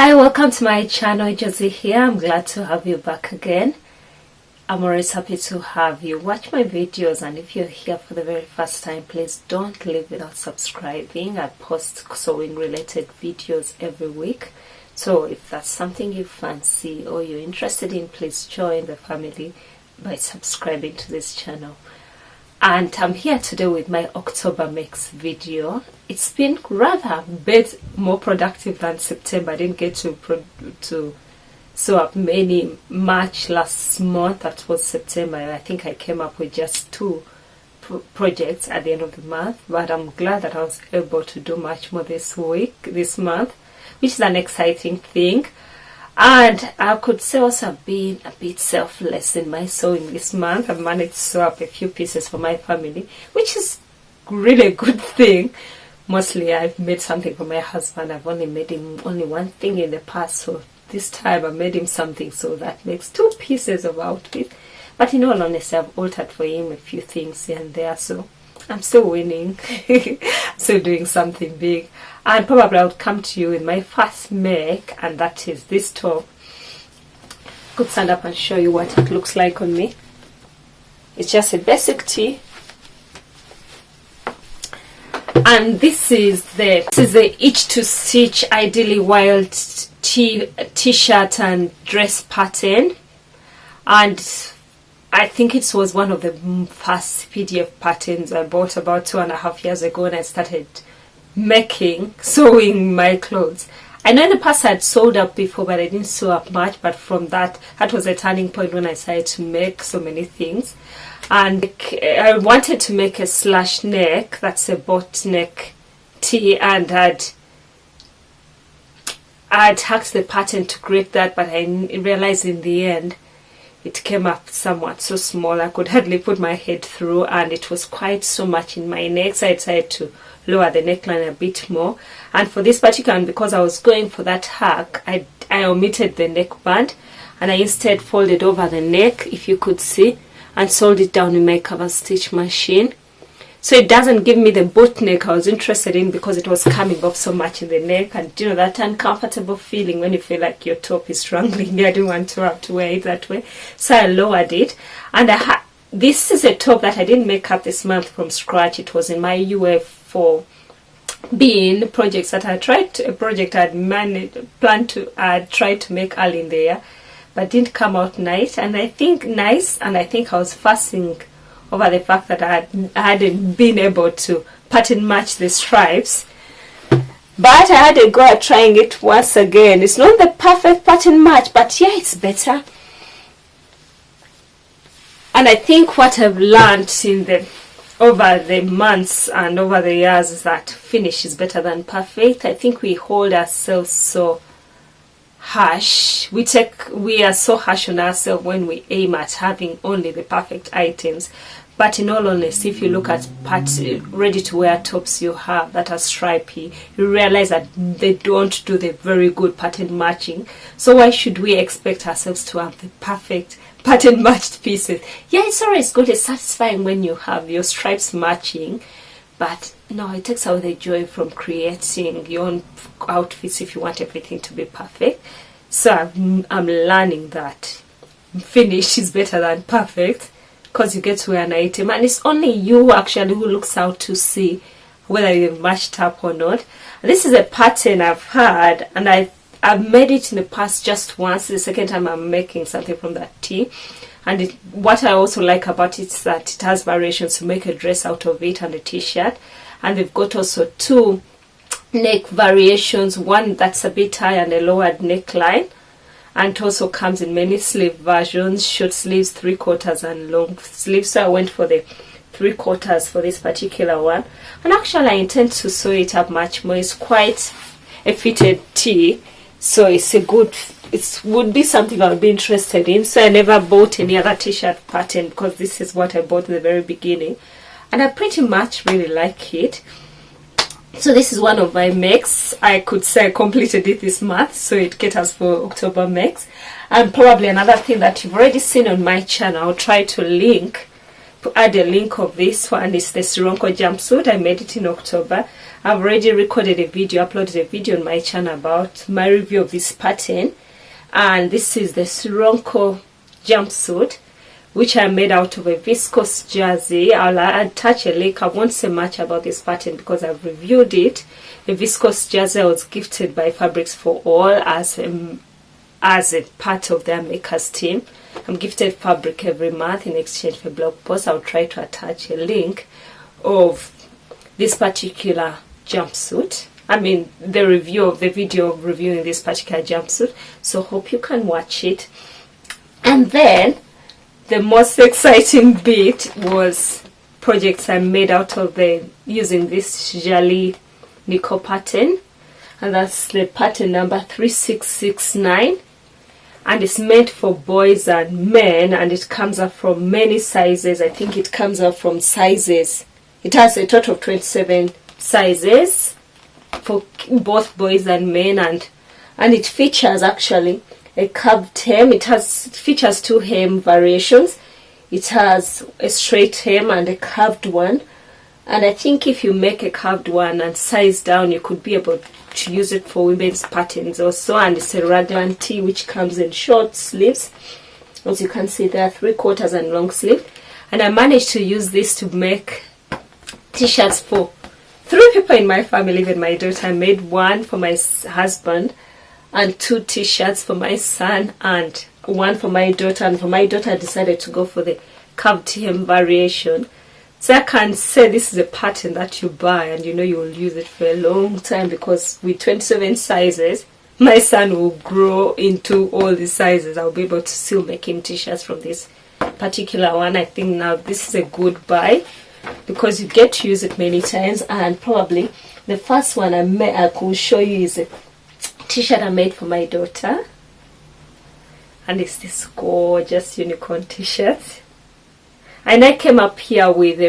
Hi, welcome to my channel. Josie here. I'm glad to have you back again. I'm always happy to have you watch my videos, and if you're here for the very first time, please don't leave without subscribing. I post sewing related videos every week, so if that's something you fancy or you're interested in, please join the family by subscribing to this channel. And I'm here today with my October mix video. It's been rather a bit more productive than September. I didn't get to sew up many much last month. That was September. I think I came up with just two projects at the end of the month, but I'm glad that I was able to do much more this month, which is an exciting thing. And I could say also I've been a bit selfless in my sewing this month. I've managed to sew up a few pieces for my family, which is really a good thing. Mostly I've made something for my husband. I've only made him only one thing in the past, so this time I made him something, so that makes two pieces of outfit. But in all honesty, I've altered for him a few things here and there, so I'm still winning. Still doing something big. And probably I would come to you with my first make, and that is this top. I could stand up and show you what it looks like on me. It's just a basic tee. And this is the itch to stitch ideally wild t-shirt and dress pattern. And I think it was one of the first PDF patterns I bought about 2.5 years ago when I started sewing my clothes. I know in the past I'd sewed up before, but I didn't sew up much. But from that was a turning point when I started to make so many things. And I wanted to make a slash neck, that's a bot neck tee, and I'd hacked the pattern to create that, but I realized in the end it came up somewhat so small I could hardly put my head through, and it was quite so much in my neck, so I decided to lower the neckline a bit more. And for this particular one, because I was going for that hack, I omitted the neckband, and I instead folded over the neck, if you could see, and sewed it down in my cover stitch machine. So it doesn't give me the boat neck I was interested in, because it was coming off so much in the neck, and you know that uncomfortable feeling when you feel like your top is strangling you. I didn't want to have to wear it that way, so I lowered it. And this is a top that I didn't make up this month from scratch. It was in my UF for being projects that I tried to, a project I'd planned to try to make early in the year, but didn't come out nice. And I think I was fussing over the fact that I hadn't been able to pattern match the stripes. But I had a go at trying it once again. It's not the perfect pattern match, but yeah, it's better. And I think what I've learned over the months and over the years is that finish is better than perfect. I think we hold ourselves so harsh. We are so harsh on ourselves when we aim at having only the perfect items. But in all honesty, if you look at ready-to-wear tops you have that are stripy, you realize that they don't do the very good pattern matching. So why should we expect ourselves to have the perfect pattern matched pieces? Yeah, it's always good, it's satisfying when you have your stripes matching, but no, it takes away the joy from creating your own outfits if you want everything to be perfect. So I'm learning that finish is better than perfect, because you get to wear an item, and it's only you actually who looks out to see whether you've matched up or not. This is a pattern I've had, and I've made it in the past just once. The second time I'm making something from that tee. And what I also like about it is that it has variations to make a dress out of it and a t-shirt. And they've got also two neck variations, one that's a bit high and a lowered neckline. And it also comes in many sleeve versions, short sleeves, 3/4 and long sleeves. So I went for the 3/4 for this particular one. And actually I intend to sew it up much more. It's quite a fitted tee, so it would be something I would be interested in. So I never bought any other t-shirt pattern, because this is what I bought at the very beginning, and I pretty much really like it. So this is one of my makes. I could say I completed it this month, so it caters for October makes. And probably another thing that you've already seen on my channel, I'll try to link add a link of this one. It's the Sironko jumpsuit. I made it in October. I've already recorded a video, uploaded a video on my channel about my review of this pattern. And this is the Sironko jumpsuit, which I made out of a viscose jersey. I'll attach a link. I won't say much about this pattern because I've reviewed it. A viscose jersey I was gifted by Fabrics for All as a part of their makers team. I'm gifted fabric every month in exchange for blog posts. I'll try to attach a link of this particular jumpsuit. I mean, the review of the video of reviewing this particular jumpsuit. So hope you can watch it. And then the most exciting bit was projects I made out of using this Jali Nico pattern. And that's the pattern number 3669. And it's meant for boys and men, and it comes up from many sizes. I think it comes up from sizes. It has a total of 27 sizes for both boys and men, and it features actually a curved hem. It features two hem variations. It has a straight hem and a curved one. And I think if you make a curved one and size down, you could be able to use it for women's patterns also. And it's a raglan tee which comes in short sleeves. As you can see, there are 3/4 and long sleeve. And I managed to use this to make t-shirts for 3 people in my family, even my daughter. I made one for my husband and 2 t-shirts for my son and one for my daughter. And for my daughter, I decided to go for the curved hem variation. So I can say this is a pattern that you buy and you know you will use it for a long time, because with 27 sizes, my son will grow into all the sizes. I'll be able to still make him t-shirts from this particular one. I think now this is a good buy because you get to use it many times. And probably the first one I could show you is a t-shirt I made for my daughter. And it's this gorgeous unicorn t-shirt. And I came up here with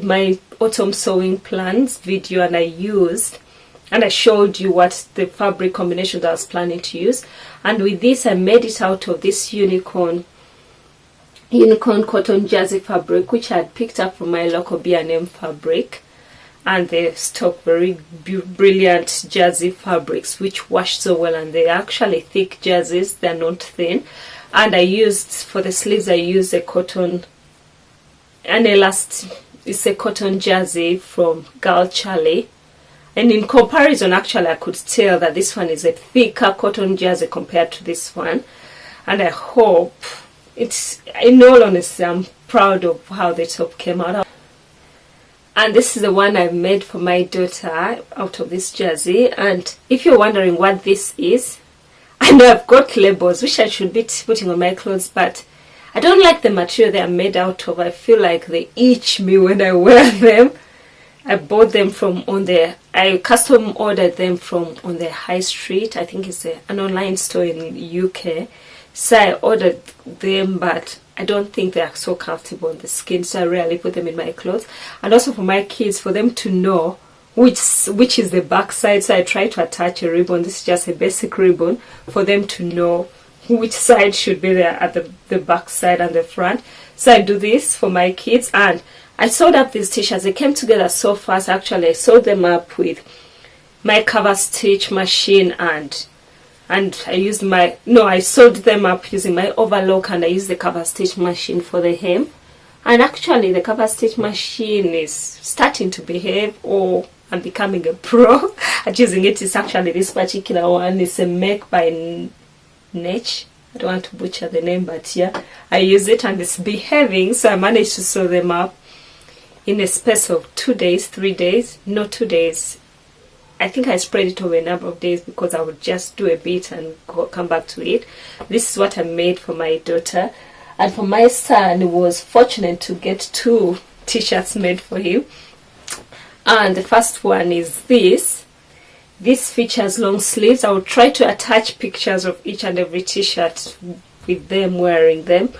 my autumn sewing plans video, and I showed you what the fabric combination that I was planning to use. And with this, I made it out of this unicorn cotton jersey fabric, which I had picked up from my local B&M fabric. And they stock very brilliant jersey fabrics which wash so well, and they're actually thick jerseys, they're not thin. And for the sleeves, I used it's a cotton jersey from Girl Charlie. And in comparison, actually, I could tell that this one is a thicker cotton jersey compared to this one. And I hope in all honesty, I'm proud of how the top came out. And this is the one I made for my daughter out of this jersey. And if you're wondering what this is, I know I've got labels, which I should be putting on my clothes, but I don't like the material they are made out of. I feel like they itch me when I wear them. I bought them I custom ordered them from on the high street. I think it's an online store in UK. So I ordered them, but I don't think they are so comfortable on the skin, so I rarely put them in my clothes. And also for my kids, for them to know which is the back side, so I try to attach a ribbon. This is just a basic ribbon for them to know which side should be there at the back side and the front. So I do this for my kids, and I sewed up these t-shirts. They came together so fast. Actually, I sewed them up with my cover stitch machine, and I sewed them up using my overlock, and I used the cover stitch machine for the hem. And actually the cover stitch machine is starting to behave, or I'm becoming a pro at using it. It's actually this particular one. It's a make by Nech. I don't want to butcher the name, but yeah, I use it and it's behaving. So I managed to sew them up in a space of 2 days, 3 days, not 2 days. I think I spread it over a number of days because I would just do a bit and come back to it. This is what I made for my daughter. And for my son, I was fortunate to get 2 t-shirts made for him. And the first one is this. This features long sleeves. I will try to attach pictures of each and every t-shirt with them wearing them.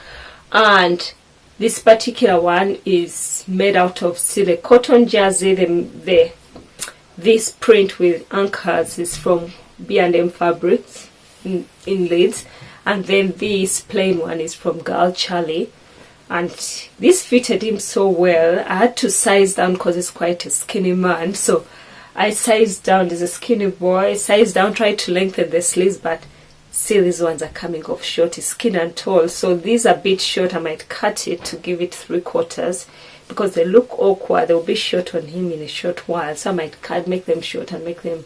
And this particular one is made out of still a cotton jersey. This print with anchors is from B&M Fabrics in Leeds. And then this plain one is from Girl Charlie. and this fitted him so well. I had to size down because he's quite a skinny man, so I sized down. He's a skinny boy. Sized down, tried to lengthen the sleeves, but see, these ones are coming off short. He's skinny and tall, so these are a bit short. I might cut it to give it 3/4 because they look awkward. They'll be short on him in a short while, so I might make them short and make them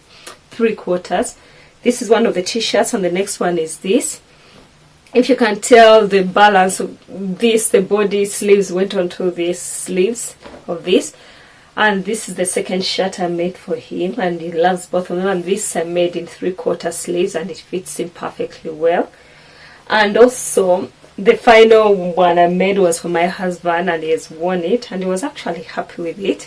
3/4. This is one of the t-shirts, and the next one is this. If you can tell the balance of this, the body sleeves went onto the sleeves of this, and this is the second shirt I made for him, and he loves both of them. And this I made in 3/4 sleeves, and it fits him perfectly well. And also the final one I made was for my husband, and he has worn it, and he was actually happy with it.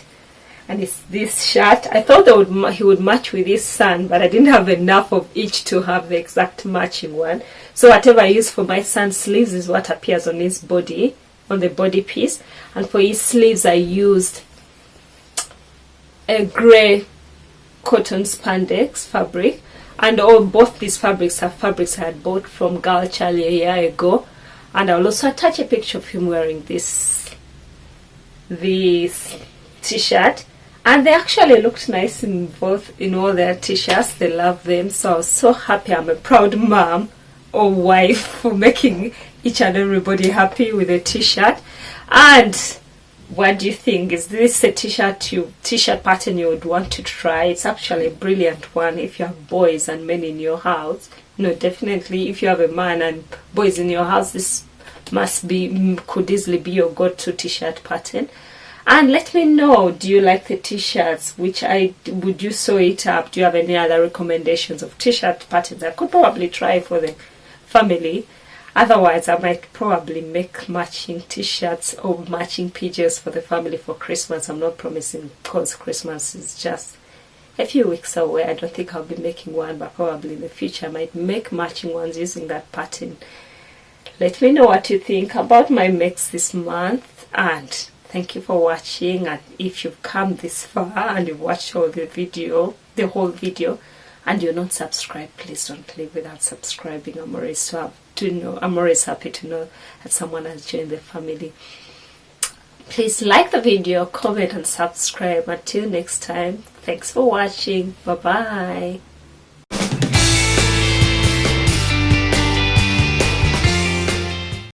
And it's this shirt. I thought he would match with his son, but I didn't have enough of each to have the exact matching one. So whatever I used for my son's sleeves is what appears on his body, on the body piece. And for his sleeves I used a grey cotton spandex fabric, and both these fabrics are fabrics I had bought from Girl Charlie a year ago. And I'll also attach a picture of him wearing this t-shirt, and they actually looked nice in all their t-shirts. They love them, so I was so happy. I'm a proud mom or wife for making each and everybody happy with a t-shirt. And what do you think? Is this a t-shirt pattern you would want to try? It's actually a brilliant one if you have boys and men in your house. No, definitely if you have a man and boys in your house, this could easily be your go-to t-shirt pattern. And let me know, do you like the t-shirts? Would you sew it up? Do you have any other recommendations of t-shirt patterns? I could probably try for the family. Otherwise, I might probably make matching t-shirts or matching PJs for the family for Christmas. I'm not promising because Christmas is just a few weeks away. I don't think I'll be making one, but probably in the future I might make matching ones using that pattern. Let me know what you think about my makes this month, and thank you for watching. And if you've come this far and you've watched the whole video, and you're not subscribed, please don't leave without subscribing. I'm always happy to know that someone has joined the family. Please like the video, comment and subscribe. Until next time, thanks for watching. Bye bye.